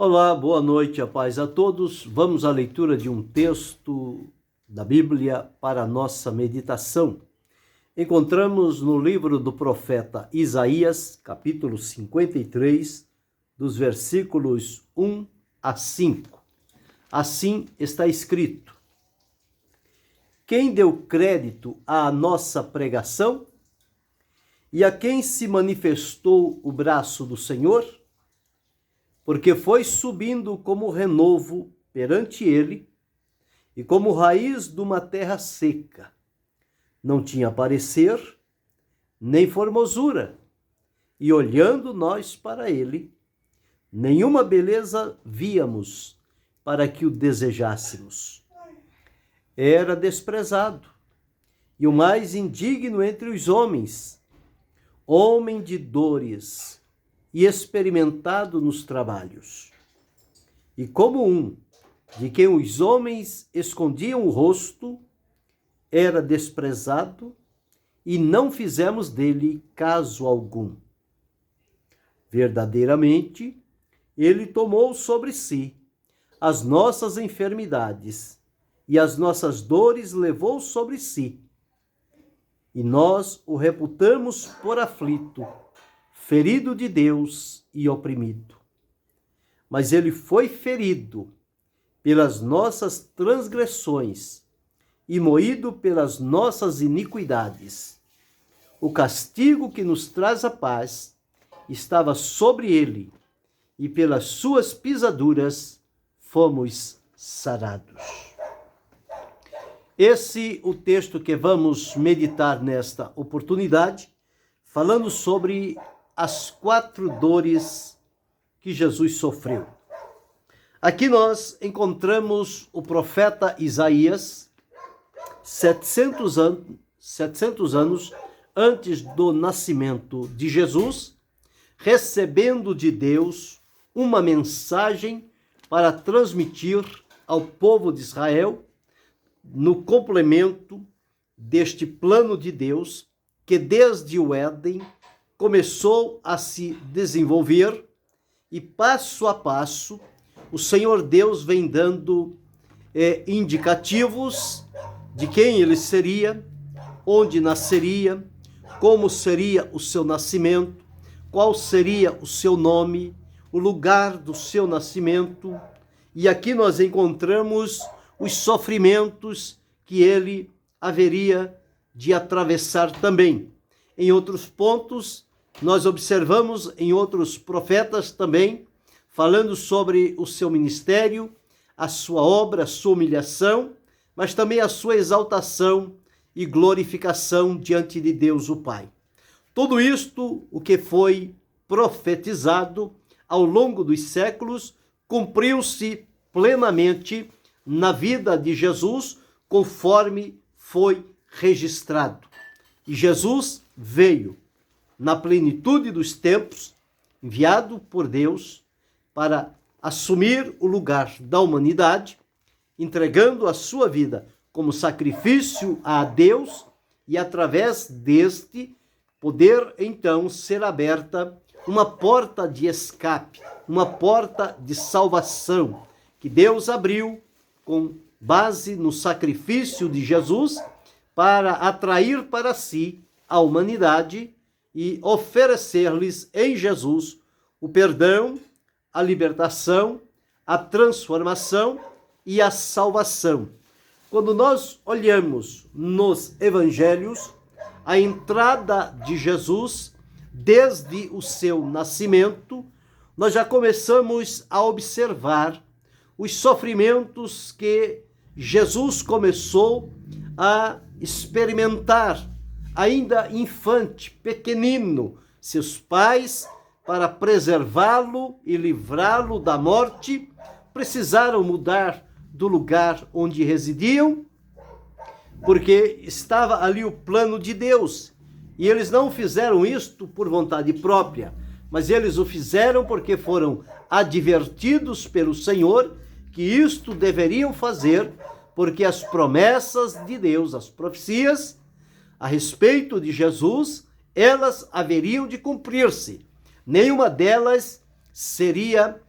Olá, boa noite, a paz a todos. Vamos à leitura de um texto da Bíblia para a nossa meditação. Encontramos no livro do profeta Isaías, capítulo 53, dos versículos 1 a 5. Assim está escrito: Quem deu crédito à nossa pregação? E a quem se manifestou o braço do Senhor? Porque foi subindo como renovo perante ele, e como raiz de uma terra seca. Não tinha parecer, nem formosura, e olhando nós para ele, nenhuma beleza víamos para que o desejássemos. Era desprezado, e o mais indigno entre os homens, homem de dores, e experimentado nos trabalhos. E como um de quem os homens escondiam o rosto, era desprezado, e não fizemos dele caso algum. Verdadeiramente, ele tomou sobre si as nossas enfermidades, e as nossas dores levou sobre si. E nós o reputamos por aflito, ferido de Deus e oprimido. Mas ele foi ferido pelas nossas transgressões e moído pelas nossas iniquidades. O castigo que nos traz a paz estava sobre ele, e pelas suas pisaduras fomos sarados. Esse é o texto que vamos meditar nesta oportunidade, falando sobre as 4 dores que Jesus sofreu. Aqui nós encontramos o profeta Isaías, 700 anos antes do nascimento de Jesus, recebendo de Deus uma mensagem para transmitir ao povo de Israel, no complemento deste plano de Deus, que desde o Éden começou a se desenvolver, e passo a passo o Senhor Deus vem dando indicativos de quem ele seria, onde nasceria, como seria o seu nascimento, qual seria o seu nome, o lugar do seu nascimento. E aqui nós encontramos os sofrimentos que ele haveria de atravessar também. Em outros pontos, nós observamos em outros profetas também, falando sobre o seu ministério, a sua obra, a sua humilhação, mas também a sua exaltação e glorificação diante de Deus o Pai. Tudo isto, o que foi profetizado ao longo dos séculos, cumpriu-se plenamente na vida de Jesus, conforme foi registrado. E Jesus veio na plenitude dos tempos, enviado por Deus para assumir o lugar da humanidade, entregando a sua vida como sacrifício a Deus, e através deste poder então ser aberta uma porta de escape, uma porta de salvação que Deus abriu com base no sacrifício de Jesus para atrair para si a humanidade e oferecer-lhes em Jesus o perdão, a libertação, a transformação e a salvação. Quando nós olhamos nos evangelhos, a entrada de Jesus, desde o seu nascimento, nós já começamos a observar os sofrimentos que Jesus começou a experimentar, ainda infante, pequenino. Seus pais, para preservá-lo e livrá-lo da morte, precisaram mudar do lugar onde residiam, porque estava ali o plano de Deus. E eles não fizeram isto por vontade própria, mas eles o fizeram porque foram advertidos pelo Senhor que isto deveriam fazer, porque as promessas de Deus, as profecias a respeito de Jesus, elas haveriam de cumprir-se. Nenhuma delas seria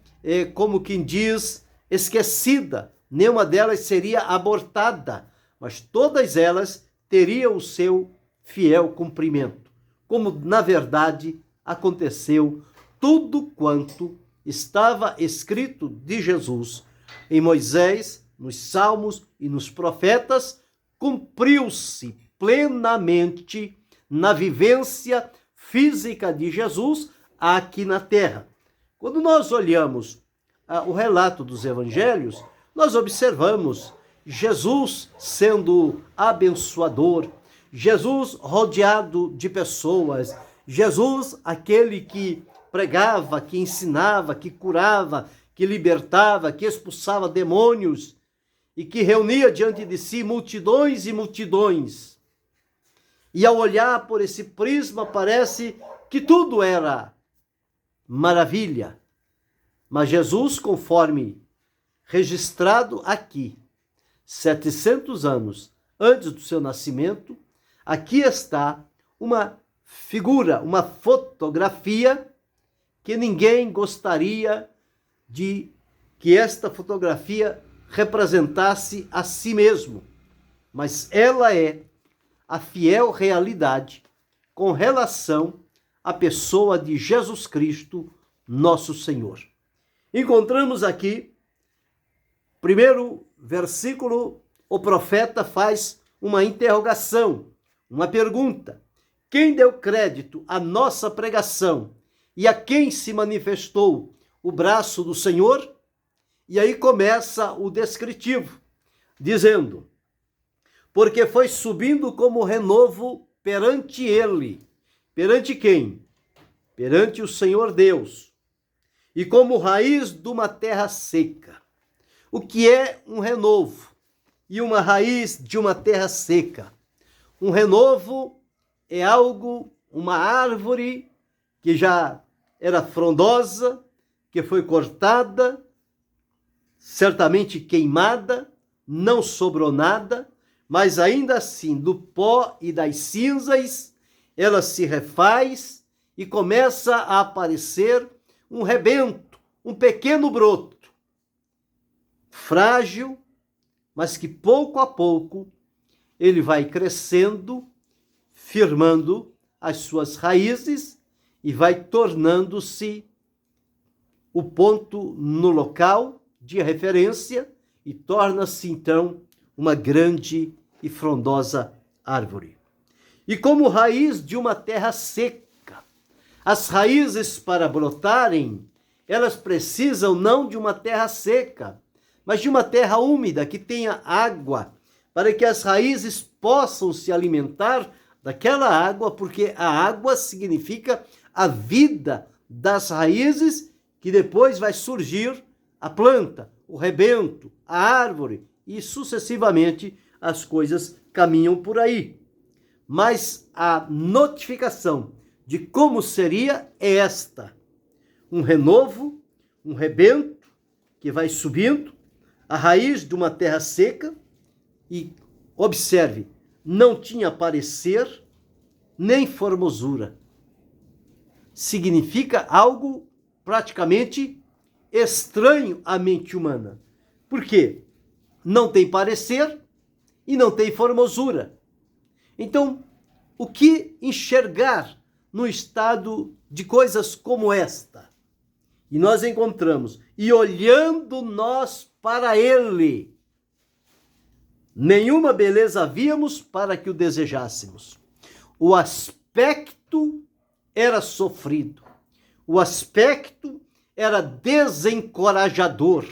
como quem diz, esquecida. Nenhuma delas seria abortada, mas todas elas teriam o seu fiel cumprimento. Como, na verdade, aconteceu tudo quanto estava escrito de Jesus em Moisés, nos Salmos e nos profetas, cumpriu-se plenamente na vivência física de Jesus aqui na terra. Quando nós olhamos o relato dos evangelhos, nós observamos Jesus sendo abençoador, Jesus rodeado de pessoas, Jesus aquele que pregava, que ensinava, que curava, que libertava, que expulsava demônios e que reunia diante de si multidões e multidões. E ao olhar por esse prisma, parece que tudo era maravilha. Mas Jesus, conforme registrado aqui, 700 anos antes do seu nascimento, aqui está uma figura, uma fotografia que ninguém gostaria de que esta fotografia representasse a si mesmo, mas ela é a fiel realidade com relação à pessoa de Jesus Cristo, nosso Senhor. Encontramos aqui, primeiro versículo, o profeta faz uma interrogação, uma pergunta. Quem deu crédito à nossa pregação e a quem se manifestou o braço do Senhor? E aí começa o descritivo, dizendo: porque foi subindo como renovo perante ele. Perante quem? Perante o Senhor Deus. E como raiz de uma terra seca. O que é um renovo e uma raiz de uma terra seca? Um renovo é algo, uma árvore que já era frondosa, que foi cortada, certamente queimada, não sobrou nada, mas ainda assim, do pó e das cinzas, ela se refaz e começa a aparecer um rebento, um pequeno broto, frágil, mas que pouco a pouco ele vai crescendo, firmando as suas raízes e vai tornando-se o ponto no local de referência e torna-se então uma grande e frondosa árvore. E como raiz de uma terra seca, as raízes para brotarem, elas precisam não de uma terra seca, mas de uma terra úmida que tenha água, para que as raízes possam se alimentar daquela água, porque a água significa a vida das raízes, que depois vai surgir a planta, o rebento, a árvore, e sucessivamente as coisas caminham por aí. Mas a notificação de como seria é esta: um renovo, um rebento que vai subindo, a raiz de uma terra seca, e observe, não tinha parecer nem formosura. Significa algo praticamente estranho à mente humana. Por quê? Não tem parecer e não tem formosura. Então, o que enxergar no estado de coisas como esta? E nós encontramos, e olhando nós para ele, nenhuma beleza víamos para que o desejássemos. O aspecto era sofrido, o aspecto era desencorajador.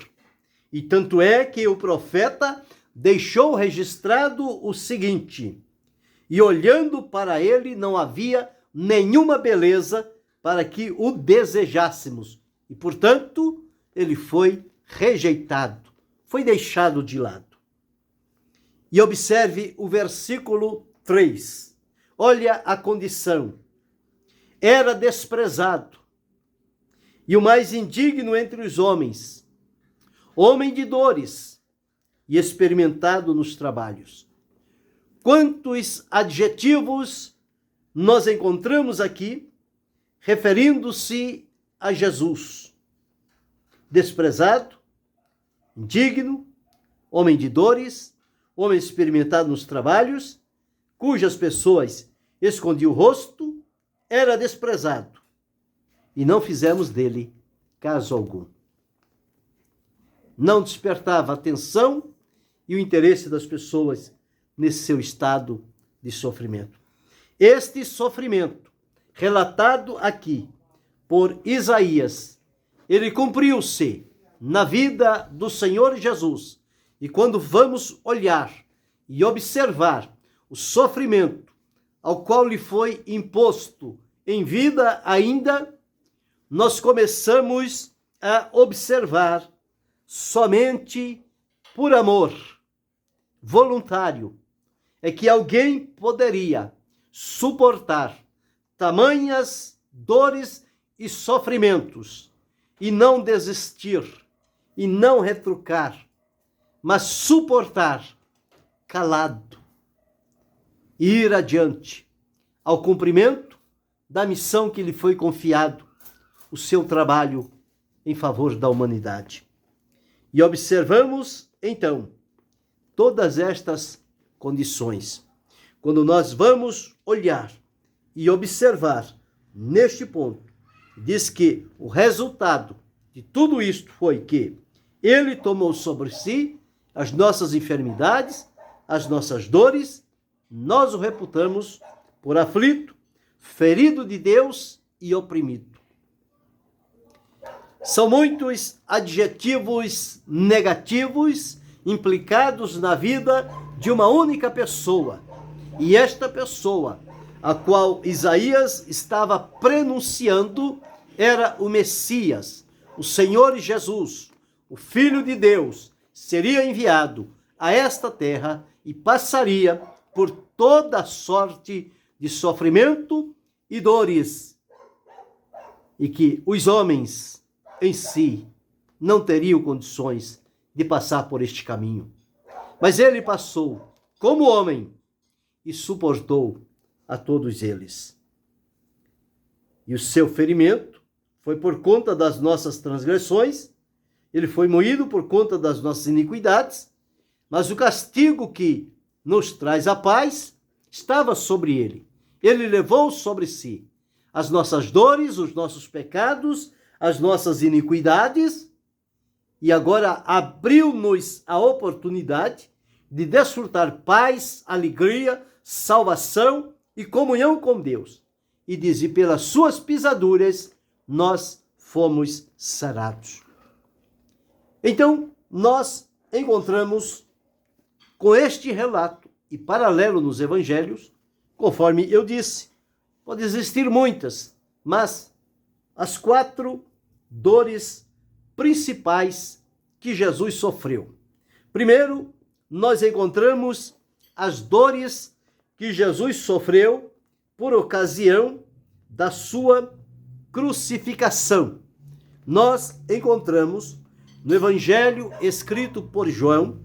E tanto é que o profeta deixou registrado o seguinte: e olhando para ele não havia nenhuma beleza para que o desejássemos. E, portanto, ele foi rejeitado, foi deixado de lado. E observe o versículo 3. Olha a condição. Era desprezado e o mais indigno entre os homens, homem de dores e experimentado nos trabalhos. Quantos adjetivos nós encontramos aqui referindo-se a Jesus. desprezado, indigno, homem de dores, homem experimentado nos trabalhos, cujas pessoas escondiam o rosto, era desprezado, e não fizemos dele caso algum. Não despertava a atenção e o interesse das pessoas nesse seu estado de sofrimento. Este sofrimento, relatado aqui por Isaías, ele cumpriu-se na vida do Senhor Jesus. E quando vamos olhar e observar o sofrimento ao qual lhe foi imposto em vida ainda, nós começamos a observar somente por amor voluntário é que alguém poderia suportar tamanhas dores e sofrimentos e não desistir e não retrucar, mas suportar calado e ir adiante ao cumprimento da missão que lhe foi confiado, o seu trabalho em favor da humanidade. E observamos, então, todas estas condições. Quando nós vamos olhar e observar neste ponto, diz que o resultado de tudo isto foi que ele tomou sobre si as nossas enfermidades, as nossas dores, nós o reputamos por aflito, ferido de Deus e oprimido. São muitos adjetivos negativos implicados na vida de uma única pessoa. E esta pessoa, a qual Isaías estava prenunciando, era o Messias, o Senhor Jesus, o Filho de Deus, seria enviado a esta terra e passaria por toda sorte de sofrimento e dores, e que os homens em si não teriam condições de passar por este caminho. Mas ele passou como homem e suportou a todos eles. E o seu ferimento foi por conta das nossas transgressões, ele foi moído por conta das nossas iniquidades, mas o castigo que nos traz a paz estava sobre ele. Ele levou sobre si as nossas dores, os nossos pecados, as nossas iniquidades, e agora abriu-nos a oportunidade de desfrutar paz, alegria, salvação e comunhão com Deus. E diz, e pelas suas pisaduras nós fomos sarados. Então, nós encontramos com este relato, e paralelo nos evangelhos, conforme eu disse, pode existir muitas, mas as 4 dores principais que Jesus sofreu. Primeiro, nós encontramos as dores que Jesus sofreu por ocasião da sua crucificação. Nós encontramos no evangelho escrito por João,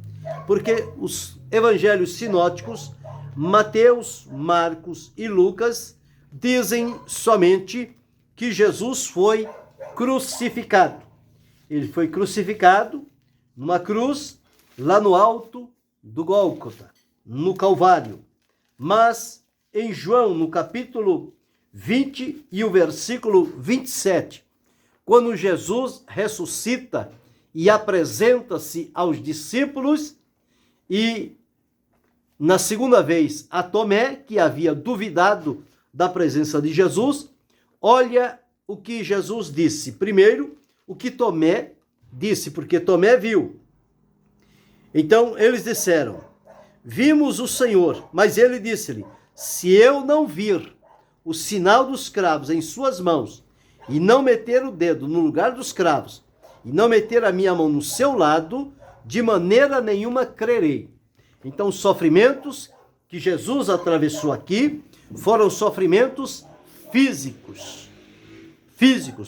porque os evangelhos sinóticos, Mateus, Marcos e Lucas, dizem somente que Jesus foi crucificado. Ele foi crucificado numa cruz lá no alto do Gólgota, no Calvário. Mas em João, no capítulo 20 e o versículo 27, quando Jesus ressuscita e apresenta-se aos discípulos e na segunda vez a Tomé, que havia duvidado da presença de Jesus, olha o que Jesus disse. Primeiro, o que Tomé disse, porque Tomé viu. Então eles disseram, vimos o Senhor, mas ele disse-lhe, se eu não vir o sinal dos cravos em suas mãos, e não meter o dedo no lugar dos cravos, e não meter a minha mão no seu lado, de maneira nenhuma crerei. Então, os sofrimentos que Jesus atravessou aqui foram sofrimentos físicos,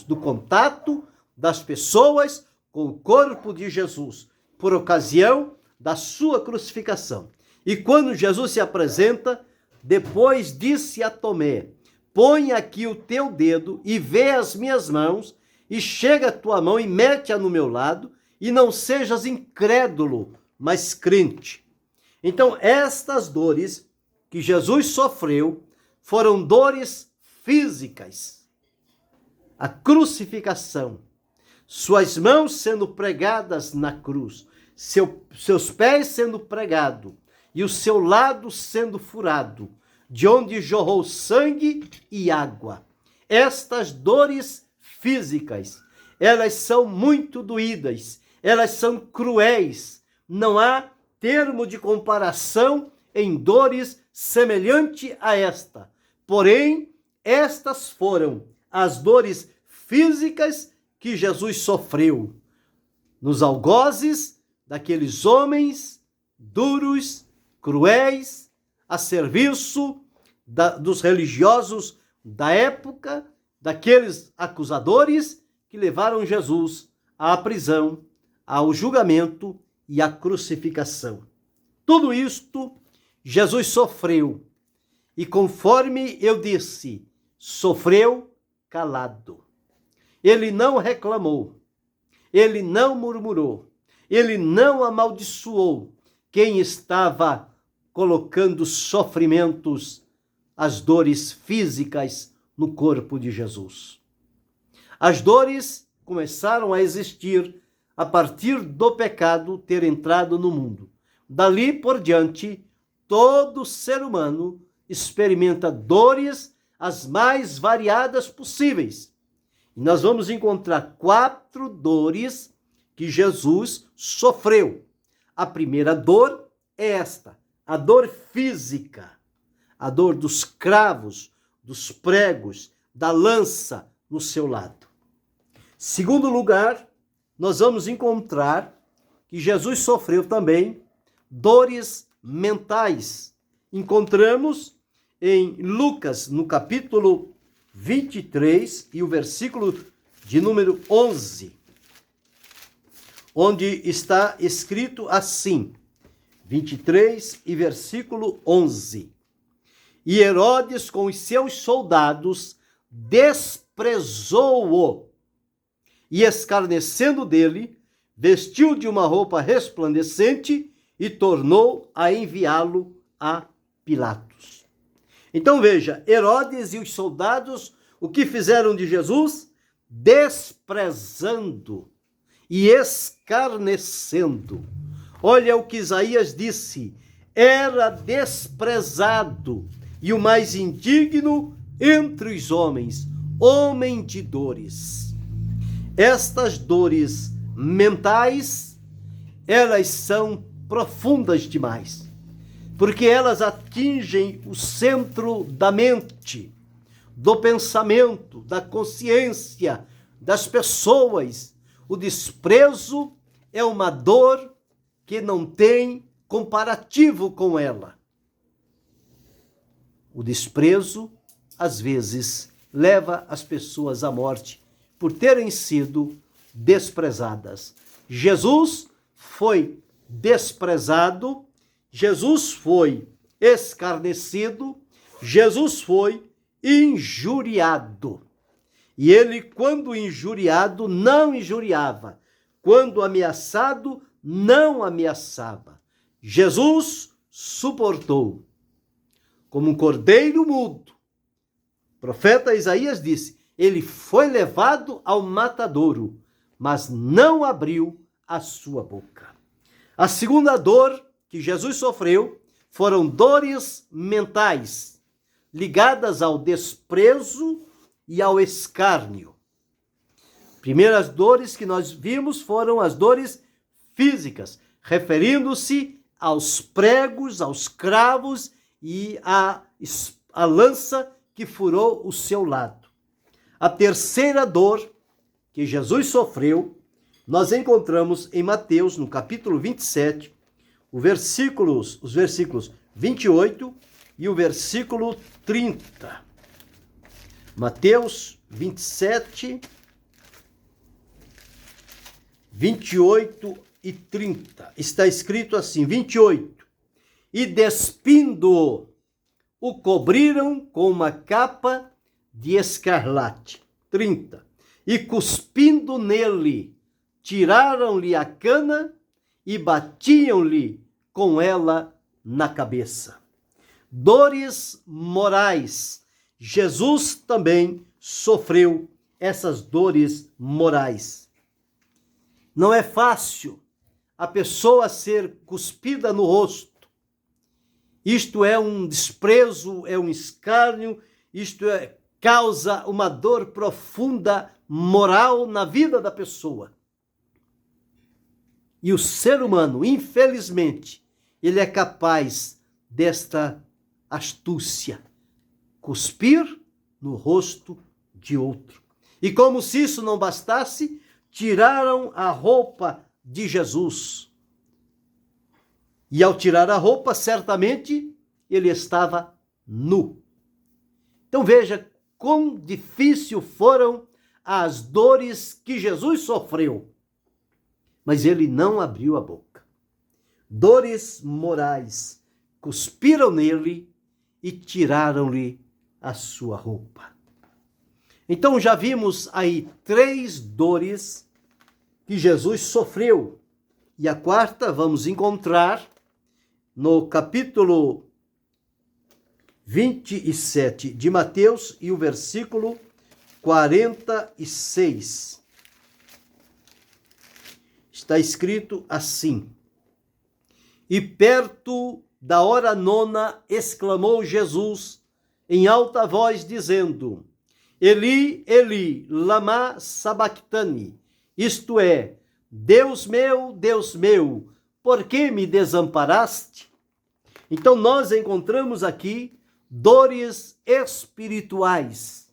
do contato das pessoas com o corpo de Jesus, por ocasião da sua crucificação. E quando Jesus se apresenta, depois disse a Tomé, põe aqui o teu dedo e vê as minhas mãos, e chega a tua mão e mete-a no meu lado, e não sejas incrédulo, mas crente. Então, estas dores que Jesus sofreu foram dores físicas. A crucificação, suas mãos sendo pregadas na cruz, seus pés sendo pregados e o seu lado sendo furado, de onde jorrou sangue e água. Estas dores físicas, elas são muito doídas, elas são cruéis. Não há termo de comparação em dores semelhante a esta. Porém, estas foram as dores físicas que Jesus sofreu nos algozes daqueles homens duros, cruéis, a serviço dos religiosos da época, daqueles acusadores que levaram Jesus à prisão, ao julgamento e à crucificação. Tudo isto Jesus sofreu, e conforme eu disse, sofreu calado. Ele não reclamou, ele não murmurou, ele não amaldiçoou quem estava colocando sofrimentos, as dores físicas no corpo de Jesus. As dores começaram a existir a partir do pecado ter entrado no mundo. Dali por diante, todo ser humano experimenta dores as mais variadas possíveis. E nós vamos encontrar 4 dores que Jesus sofreu. A primeira dor é esta, a dor física, a dor dos cravos, dos pregos, da lança no seu lado. Segundo lugar, nós vamos encontrar que Jesus sofreu também dores mentais. Encontramos em Lucas, no capítulo 23 e o versículo de número 11, onde está escrito assim, 23 e versículo 11. E Herodes, com os seus soldados, desprezou-o e, escarnecendo dele, vestiu de uma roupa resplandecente e tornou a enviá-lo a Pilatos. Então veja, Herodes e os soldados, o que fizeram de Jesus? Desprezando e escarnecendo. Olha o que Isaías disse, era desprezado e o mais indigno entre os homens, homem de dores. Estas dores mentais, elas são profundas demais, porque elas atingem o centro da mente, do pensamento, da consciência das pessoas. O desprezo é uma dor que não tem comparativo com ela. O desprezo, às vezes, leva as pessoas à morte por terem sido desprezadas. Jesus foi desprezado, Jesus foi escarnecido, Jesus foi injuriado. E ele, quando injuriado, não injuriava. Quando ameaçado, não ameaçava. Jesus suportou. Como um cordeiro mudo. O profeta Isaías disse, ele foi levado ao matadouro, mas não abriu a sua boca. A segunda dor que Jesus sofreu foram dores mentais, ligadas ao desprezo e ao escárnio. Primeiras dores que nós vimos foram as dores físicas, referindo-se aos pregos, aos cravos e à lança que furou o seu lado. A terceira dor que Jesus sofreu, nós encontramos em Mateus, no capítulo 27, os versículos 28 e o versículo 30. Mateus 27, 28 e 30. Está escrito assim, 28. E despindo-o, o cobriram com uma capa de escarlate. 30. e cuspindo nele, tiraram-lhe a cana e batiam-lhe com ela na cabeça. Dores morais. Jesus também sofreu essas dores morais. Não é fácil a pessoa ser cuspida no rosto. Isto é um desprezo, é um escárnio, causa uma dor profunda moral na vida da pessoa. E o ser humano, infelizmente, ele é capaz desta astúcia, cuspir no rosto de outro. E como se isso não bastasse, tiraram a roupa de Jesus. E ao tirar a roupa, certamente, ele estava nu. Então veja quão difícil foram as dores que Jesus sofreu. Mas ele não abriu a boca. Dores morais cuspiram nele e tiraram-lhe a sua roupa. Então já vimos aí 3 dores que Jesus sofreu. E a quarta vamos encontrar no capítulo 27 de Mateus e o versículo 46. Está escrito assim: E perto da hora 9, exclamou Jesus em alta voz, dizendo: Eli, Eli, lama sabactani, isto é, Deus meu, por que me desamparaste? Então nós encontramos aqui dores espirituais.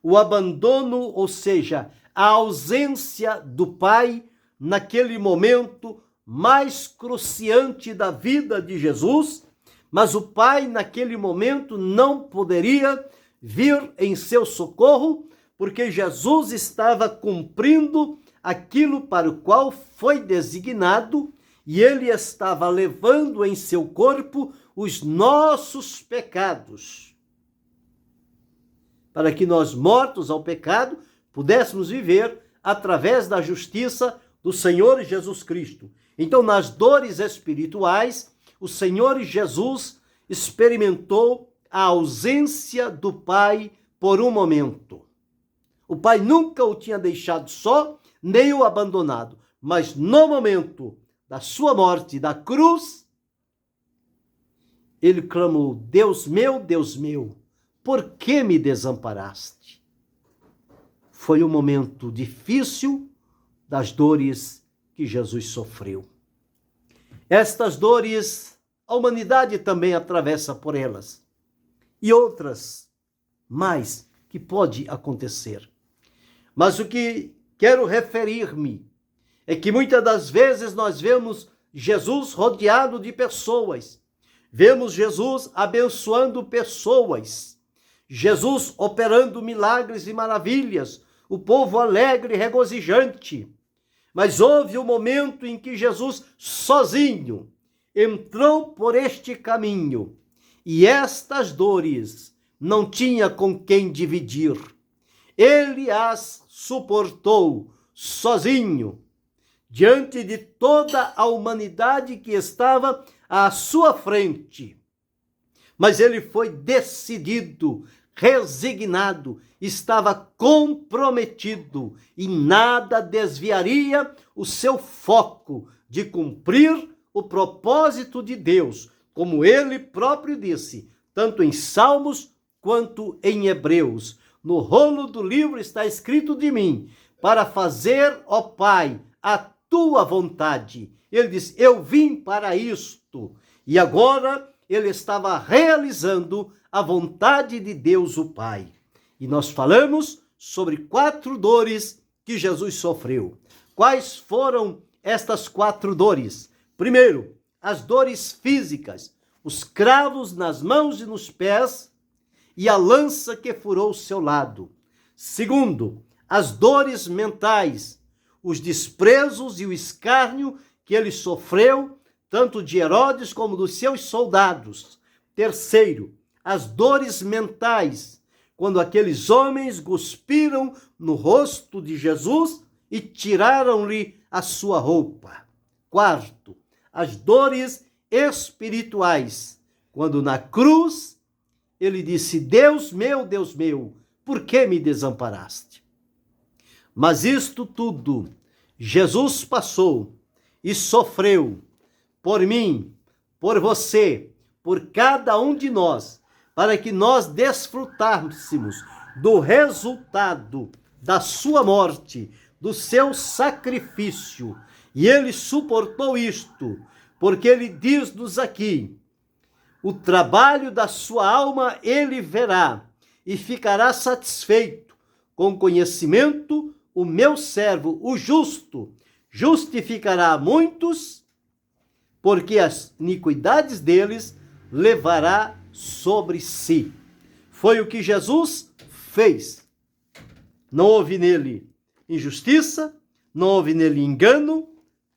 O abandono, ou seja, a ausência do Pai naquele momento mais cruciante da vida de Jesus, mas o Pai naquele momento não poderia vir em seu socorro, porque Jesus estava cumprindo aquilo para o qual foi designado, e ele estava levando em seu corpo os nossos pecados, para que nós, mortos ao pecado, pudéssemos viver através da justiça do Senhor Jesus Cristo. Então, nas dores espirituais, o Senhor Jesus experimentou a ausência do Pai por um momento. O Pai nunca o tinha deixado só, nem o abandonado, mas no momento da sua morte, da cruz, ele clamou: Deus meu, por que me desamparaste? Foi um momento difícil das dores que Jesus sofreu. Estas dores, a humanidade também atravessa por elas. E outras mais que pode acontecer. Mas o que quero referir-me é que muitas das vezes nós vemos Jesus rodeado de pessoas. Vemos Jesus abençoando pessoas. Jesus operando milagres e maravilhas. O povo alegre e regozijante. Mas houve um momento em que Jesus sozinho entrou por este caminho. E estas dores não tinha com quem dividir. Ele as suportou sozinho, diante de toda a humanidade que estava à sua frente. Mas ele foi decidido, resignado, estava comprometido e nada desviaria o seu foco de cumprir o propósito de Deus, como ele próprio disse, tanto em Salmos quanto em Hebreus. No rolo do livro está escrito de mim, para fazer, ó Pai, a tua vontade. Ele diz: eu vim para isto. E agora ele estava realizando a vontade de Deus, o Pai. E nós falamos sobre 4 dores que Jesus sofreu. Quais foram estas 4 dores? Primeiro, as dores físicas, os cravos nas mãos e nos pés e a lança que furou o seu lado. Segundo, as dores mentais, os desprezos e o escárnio que ele sofreu, tanto de Herodes como dos seus soldados. Terceiro, as dores mentais, quando aqueles homens cuspiram no rosto de Jesus e tiraram-lhe a sua roupa. Quarto, as dores espirituais, quando na cruz ele disse: Deus meu, por que me desamparaste? Mas isto tudo Jesus passou e sofreu por mim, por você, por cada um de nós, para que nós desfrutássemos do resultado da sua morte, do seu sacrifício. E ele suportou isto, porque ele diz-nos aqui: o trabalho da sua alma ele verá e ficará satisfeito. Com conhecimento, o meu servo, o justo, justificará muitos, porque as iniquidades deles levará sobre si. Foi o que Jesus fez. Não houve nele injustiça, não houve nele engano.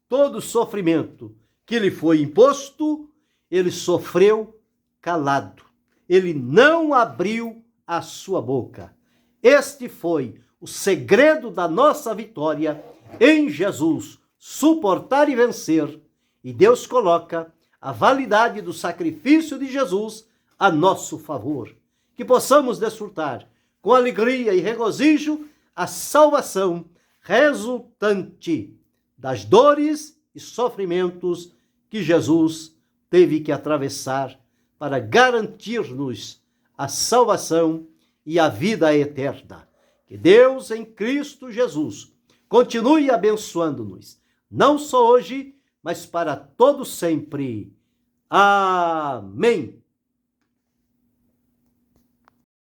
Todo o sofrimento que lhe foi imposto, ele sofreu calado. Ele não abriu a sua boca. Este foi o segredo da nossa vitória em Jesus, suportar e vencer. E Deus coloca a validade do sacrifício de Jesus a nosso favor. Que possamos desfrutar com alegria e regozijo a salvação resultante das dores e sofrimentos que Jesus teve que atravessar para garantir-nos a salvação e a vida eterna. Que Deus em Cristo Jesus continue abençoando-nos, não só hoje, mas para todo sempre. Amém.